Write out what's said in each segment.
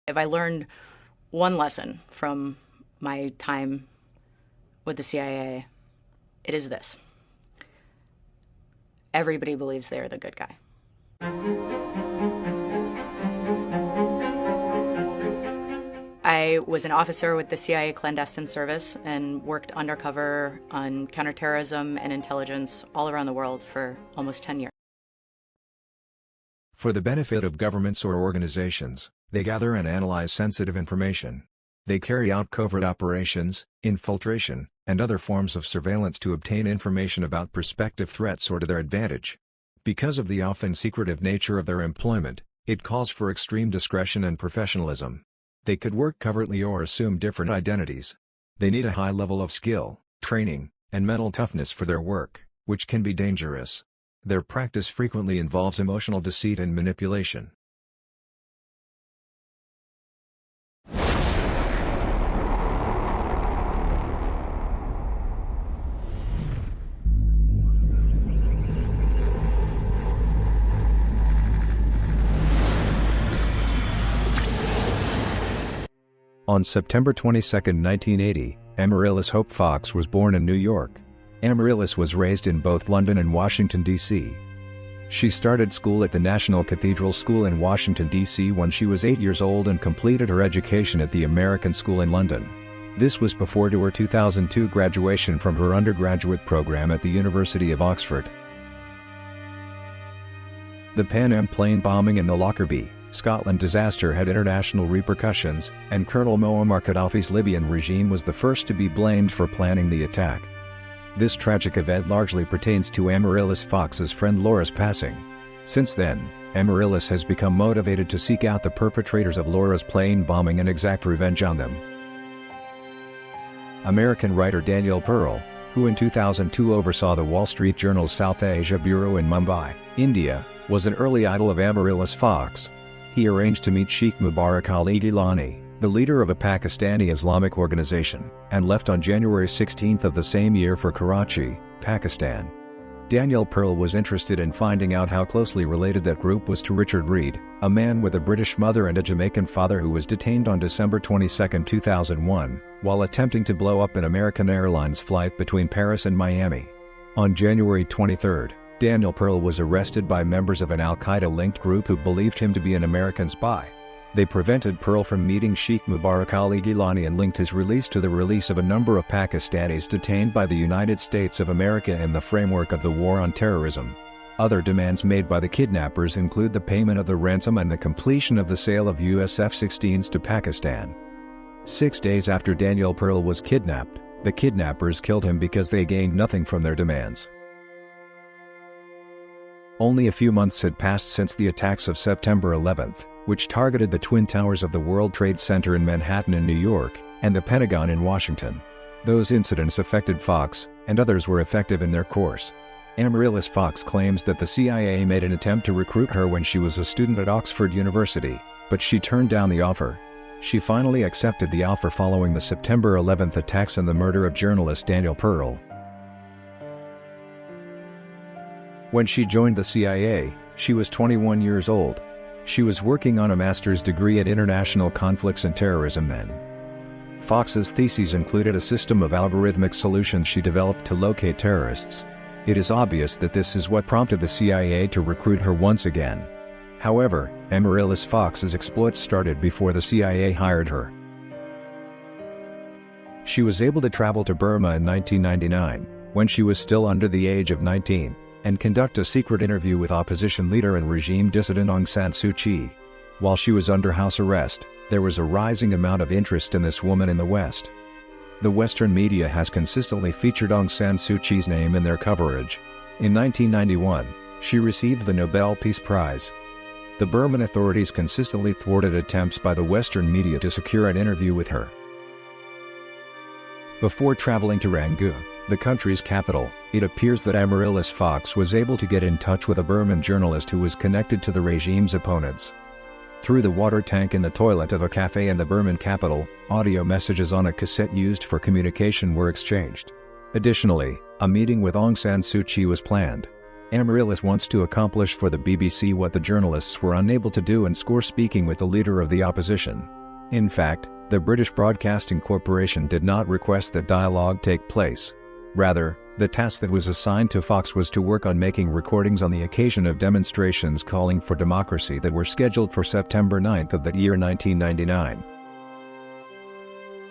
If I learned one lesson from my time with the CIA, it is this: everybody believes they are the good guy. I was an officer with the CIA clandestine service and worked undercover on counterterrorism and intelligence all around the world for almost 10 years. For the benefit of governments or organizations, they gather and analyze sensitive information. They carry out covert operations, infiltration, and other forms of surveillance to obtain information about prospective threats or to their advantage. Because of the often secretive nature of their employment, it calls for extreme discretion and professionalism. They could work covertly or assume different identities. They need a high level of skill, training, and mental toughness for their work, which can be dangerous. Their practice frequently involves emotional deceit and manipulation. On September 22, 1980, Amaryllis Hope Fox was born in New York. Amaryllis was raised in both London and Washington, D.C. She started school at the National Cathedral School in Washington, D.C. when she was 8 years old and completed her education at the American School in London. This was before her 2002 graduation from her undergraduate program at the University of Oxford. The Pan Am plane bombing in the Lockerbie, Scotland disaster had international repercussions, and Colonel Muammar Gaddafi's Libyan regime was the first to be blamed for planning the attack. This tragic event largely pertains to Amaryllis Fox's friend Laura's passing. Since then, Amaryllis has become motivated to seek out the perpetrators of Laura's plane bombing and exact revenge on them. American writer Daniel Pearl, who in 2002 oversaw the Wall Street Journal's South Asia Bureau in Mumbai, India, was an early idol of Amaryllis Fox. He arranged to meet Sheikh Mubarak Ali Gilani, the leader of a Pakistani Islamic organization, and left on January 16 of the same year for Karachi, Pakistan. Daniel Pearl was interested in finding out how closely related that group was to Richard Reed, a man with a British mother and a Jamaican father who was detained on December 22, 2001, while attempting to blow up an American Airlines flight between Paris and Miami. On January 23, Daniel Pearl was arrested by members of an al-Qaeda-linked group who believed him to be an American spy. They prevented Pearl from meeting Sheikh Mubarak Ali Gilani and linked his release to the release of a number of Pakistanis detained by the United States of America in the framework of the war on terrorism. Other demands made by the kidnappers include the payment of the ransom and the completion of the sale of US F-16s to Pakistan. 6 days after Daniel Pearl was kidnapped, the kidnappers killed him because they gained nothing from their demands. Only a few months had passed since the attacks of September 11, which targeted the Twin Towers of the World Trade Center in Manhattan in New York, and the Pentagon in Washington. Those incidents affected Fox, and others were effective in their course. Amaryllis Fox claims that the CIA made an attempt to recruit her when she was a student at Oxford University, but she turned down the offer. She finally accepted the offer following the September 11 attacks and the murder of journalist Daniel Pearl. When she joined the CIA, she was 21 years old. She was working on a master's degree at international conflicts and terrorism then. Fox's thesis included a system of algorithmic solutions she developed to locate terrorists. It is obvious that this is what prompted the CIA to recruit her once again. However, Amaryllis Fox's exploits started before the CIA hired her. She was able to travel to Burma in 1999, when she was still under the age of 19. And conduct a secret interview with opposition leader and regime dissident Aung San Suu Kyi. While she was under house arrest, there was a rising amount of interest in this woman in the West. The Western media has consistently featured Aung San Suu Kyi's name in their coverage. In 1991, she received the Nobel Peace Prize. The Burman authorities consistently thwarted attempts by the Western media to secure an interview with her. Before traveling to Rangoon, the country's capital, it appears that Amaryllis Fox was able to get in touch with a Burman journalist who was connected to the regime's opponents. Through the water tank in the toilet of a cafe in the Burman capital, audio messages on a cassette used for communication were exchanged. Additionally, a meeting with Aung San Suu Kyi was planned. Amaryllis wants to accomplish for the BBC what the journalists were unable to do and score speaking with the leader of the opposition. In fact, the British Broadcasting Corporation did not request that dialogue take place. Rather, the task that was assigned to Fox was to work on making recordings on the occasion of demonstrations calling for democracy that were scheduled for September 9 of that year 1999.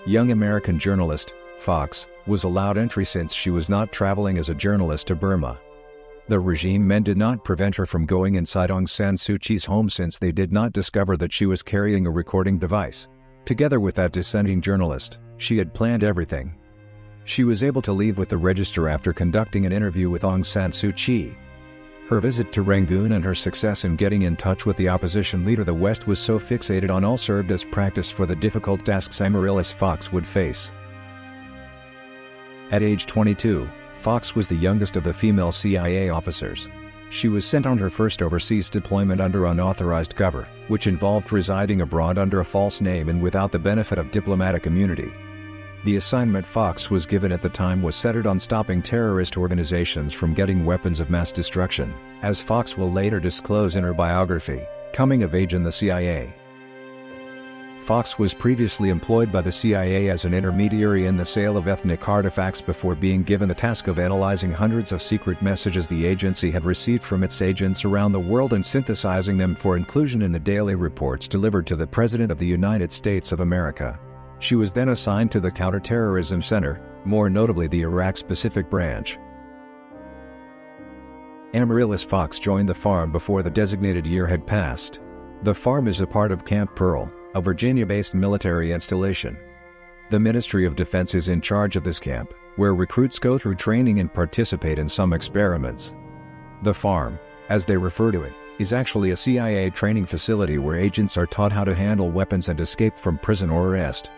Young American journalist, Fox, was allowed entry since she was not traveling as a journalist to Burma. The regime men did not prevent her from going inside Aung San Suu Kyi's home since they did not discover that she was carrying a recording device. Together with that dissenting journalist, she had planned everything. She was able to leave with the register after conducting an interview with Aung San Suu Kyi. Her visit to Rangoon and her success in getting in touch with the opposition leader the West was so fixated on all served as practice for the difficult tasks Amaryllis Fox would face. At age 22, Fox was the youngest of the female CIA officers. She was sent on her first overseas deployment under unauthorized cover, which involved residing abroad under a false name and without the benefit of diplomatic immunity. The assignment Fox was given at the time was centered on stopping terrorist organizations from getting weapons of mass destruction, as Fox will later disclose in her biography, Coming of Age in the CIA. Fox was previously employed by the CIA as an intermediary in the sale of ethnic artifacts before being given the task of analyzing hundreds of secret messages the agency had received from its agents around the world and synthesizing them for inclusion in the daily reports delivered to the President of the United States of America. She was then assigned to the Counterterrorism Center, more notably the Iraq-specific branch. Amaryllis Fox joined the farm before the designated year had passed. The farm is a part of Camp Pearl, a Virginia-based military installation. The Ministry of Defense is in charge of this camp, where recruits go through training and participate in some experiments. The farm, as they refer to it, is actually a CIA training facility where agents are taught how to handle weapons and escape from prison or arrest.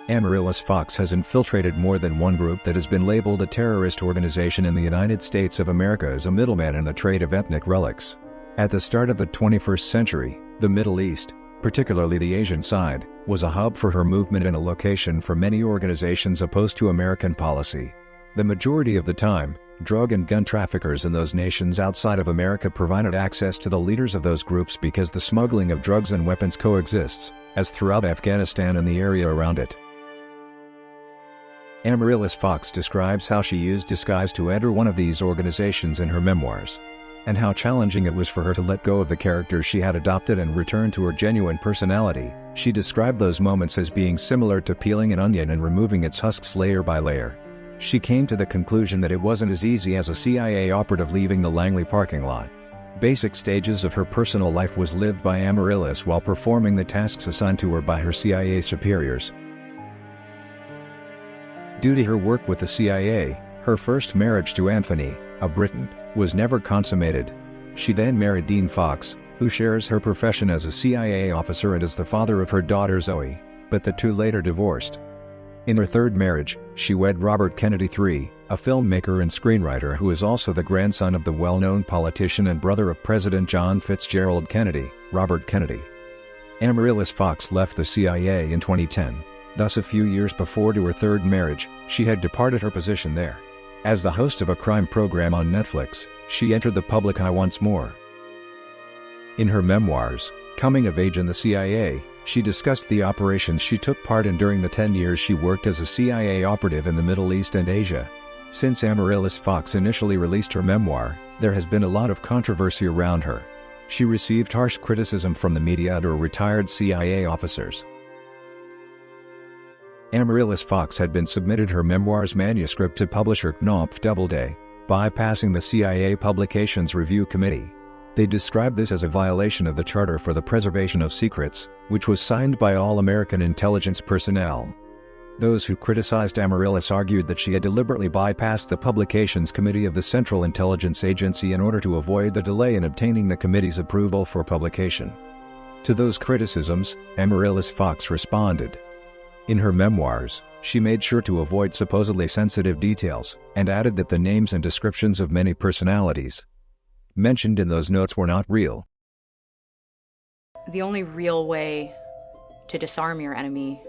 Amaryllis Fox has infiltrated more than one group that has been labeled a terrorist organization in the United States of America as a middleman in the trade of ethnic relics. At the start of the 21st century, the Middle East, particularly the Asian side, was a hub for her movement and a location for many organizations opposed to American policy. The majority of the time, drug and gun traffickers in those nations outside of America provided access to the leaders of those groups because the smuggling of drugs and weapons coexists, as throughout Afghanistan and the area around it. Amaryllis Fox describes how she used disguise to enter one of these organizations in her memoirs, and how challenging it was for her to let go of the character she had adopted and return to her genuine personality. She described those moments as being similar to peeling an onion and removing its husks layer by layer. She came to the conclusion that it wasn't as easy as a CIA operative leaving the Langley parking lot. Basic stages of her personal life was lived by Amaryllis while performing the tasks assigned to her by her CIA superiors. Due to her work with the CIA, her first marriage to Anthony, a Briton, was never consummated. She then married Dean Fox, who shares her profession as a CIA officer and is the father of her daughter Zoe, but the two later divorced. In her third marriage, she wed Robert Kennedy III, a filmmaker and screenwriter who is also the grandson of the well-known politician and brother of President John Fitzgerald Kennedy, Robert Kennedy. Amaryllis Fox left the CIA in 2010, thus a few years before to her third marriage, she had departed her position there. As the host of a crime program on Netflix, she entered the public eye once more. In her memoirs, Coming of Age in the CIA, she discussed the operations she took part in during the 10 years she worked as a CIA operative in the Middle East and Asia. Since Amaryllis Fox initially released her memoir, there has been a lot of controversy around her. She received harsh criticism from the media and her retired CIA officers. Amaryllis Fox had been submitted her memoir's manuscript to publisher Knopf Doubleday, bypassing the CIA Publications Review Committee. They described this as a violation of the Charter for the Preservation of Secrets, which was signed by all American intelligence personnel. Those who criticized Amaryllis argued that she had deliberately bypassed the Publications Committee of the Central Intelligence Agency in order to avoid the delay in obtaining the committee's approval for publication. To those criticisms, Amaryllis Fox responded. In her memoirs, she made sure to avoid supposedly sensitive details, and added that the names and descriptions of many personalities mentioned in those notes were not real. The only real way to disarm your enemy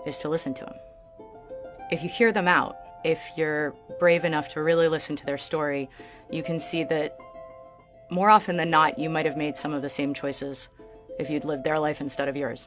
is to listen to them. If you hear them out, if you're brave enough to really listen to their story, you can see that more often than not, you might have made some of the same choices if you'd lived their life instead of yours.